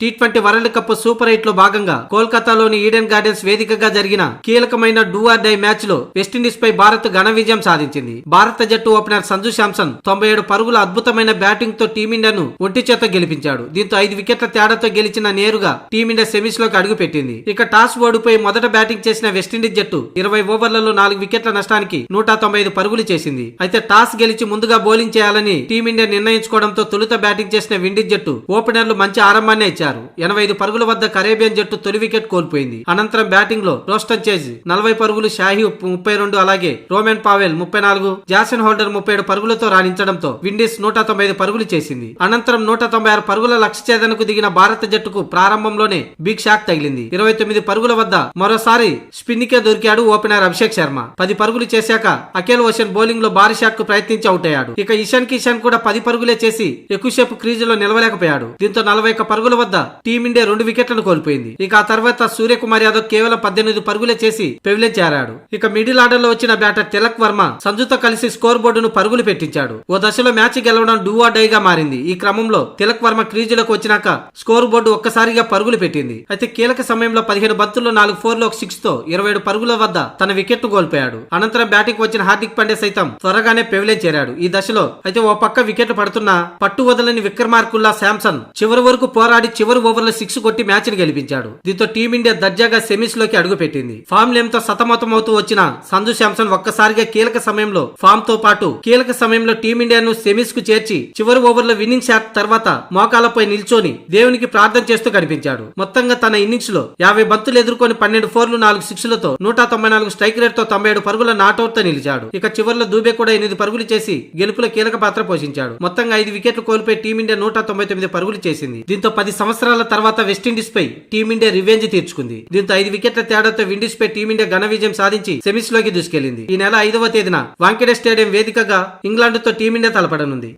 T20 world cup super 8 లో భాగంగా కోల్కతాలోని ఈడెన్ గార్డెన్స్ వేదికగా జరిగిన కీలకమైన డూ ఆర్ డై మ్యాచ్ లో వెస్టిండీస్ పై భారత్ ఘన విజయం సాధించింది. భారత జట్టు ఓపెనర్ సంజు శాంసన్ 97 పరుగుల అద్భుతమైన బ్యాటింగ్ తో టీమిండియాను ఒంటి చేత గెలిపించాడు. దీంతో 5 వికెట్ల తేడాతో గెలిచిన నేరుగా టీమిండియా సెమీస్ లోకి అడుగుపెట్టింది. ఇక టాస్ ఓడిపోయి మొదట బ్యాటింగ్ చేసిన వెస్టిండీస్ జట్టు 20 ఓవర్లలో 4 వికెట్ల నష్టానికి 195 పరుగులు చేసింది. అయితే టాస్ గెలిచి ముందుగా బౌలింగ్ చేయాలని టీమిండియా నిర్ణయించుకోవడంతో తొలుత బ్యాటింగ్ చేసిన విండీస్ జట్టు ఓపెనర్లు మంచి ఆరంభాన్ని ఇచ్చారు. 85 పరుగుల వద్ద కరేబియన్ జట్టు తొలి వికెట్ కోల్పోయింది. అనంతరం బ్యాటింగ్ లో రోస్టన్ చేజ్ 40 పరుగులు, షాహీ 32, అలాగే రోమన్ పావెల్ 34, జాసన్ హోల్డర్ 37 పరుగులతో రాణించడంతో విండీస్ 195 పరుగులు చేసింది. అనంతరం 196 పరుగుల లక్ష్య ఛేదనకు దిగిన భారత జట్టుకు ప్రారంభంలోనే బిగ్ షాక్ తగిలింది. 29 పరుగుల వద్ద మరోసారి స్పిన్ కే దొరికాడు ఓపెనర్ అభిషేక్ శర్మ. 10 పరుగులు చేశాక అఖిల్ ఓషన్ బౌలింగ్ లో భారీ షాట్ కు ప్రయత్నించి అవుట్ అయ్యాడు. ఇక ఇషాన్ కిషాన్ కూడా 10 పరుగులే చేసి ఎక్కువసేపు క్రీజులో నిలవలేకపోయాడు. దీంతో 41 పరుగుల వద్ద టీమిండియా 2 వికెట్లను కోల్పోయింది. ఇక ఆ తర్వాత సూర్యకుమార్ యాదవ్ కేవలం 18 పరుగులే చేసి పెవిలియన్ చేరాడు. ఇక మిడిల్ ఆర్డర్ లో వచ్చిన బ్యాటర్ తిలక్ వర్మ సంజుతో కలిసి స్కోర్ బోర్డును పరుగులు పెట్టించాడు. ఓ దశలో మ్యాచ్ గెలవడం డూ ఆర్ డై గా మారింది. ఈ క్రమంలో తిలక్ వర్మ క్రీజులకు వచ్చినాక స్కోర్ బోర్డు ఒక్కసారిగా పరుగులు పెట్టింది. అయితే కీలక సమయంలో 15 బంతుల్లో 4 4లు 1 6 తో 27 పరుగుల వద్ద తన వికెట్ ను కోల్పోయాడు. అనంతరం బ్యాటింగ్ వచ్చిన హార్దిక్ పాండ్యా సైతం త్వరగానే పెవిలియన్ చేరాడు. ఈ దశలో అయితే ఓ పక్క వికెట్లు పడుతున్నా పట్టు వదలని విక్రమార్కుల్లా శాంసన్ చివరి వరకు పోరాడి చివరి ఓవర్లో 6 కొట్టి మ్యాచ్ ని గెలిపించాడు. దీంతో టీమిండియా దర్జాగా సెమీస్ లోకి అడుగుపెట్టింది. ఫామ్ లేమ్తో సతమతమవుతూ వచ్చిన సంజు శాంసన్ ఒక్కసారిగా కీలక సమయంలో ఫామ్ తో పాటు కీలక సమయంలో టీమిండియాను సెమీస్ కు చేర్చి చివరి ఓవర్లో విన్నింగ్ షాట్ తర్వాత మోకాలపై నిల్చొని దేవునికి ప్రార్థన చేస్తూ కనిపించాడు. మొత్తంగా తన ఇన్నింగ్స్ లో 50 బంతులు ఎదుర్కొని 12 4లు 4 6లతో 194 స్ట్రైక్ రేట్ తో 97 పరుగుల నాట్అవుట్ తో నిలిచాడు. ఇక చివర్లో దూబే కూడా 8 పరుగులు చేసి గెలుపులో కీలక పాత్ర పోషించాడు. మొత్తంగా 5 వికెట్లు కోల్పోయి టీమిండియా 199 పరుగులు చేసింది. దీంతో 10 సంవత్సరాల తర్వాత వెస్టిండీస్ పై టీమిండియా రివెంజ్ తీర్చుకుంది. దీంతో 5 వికెట్ల తేడాతో విండీస్ పై టీమిండియా ఘన విజయం సాధించి సెమీస్ లోకి దూసుకెళ్లింది. ఈ నెల 5వ తేదీన వాంఖేడే స్టేడియం వేదికగా ఇంగ్లాండ్ తో టీమిండియా తలపడనుంది.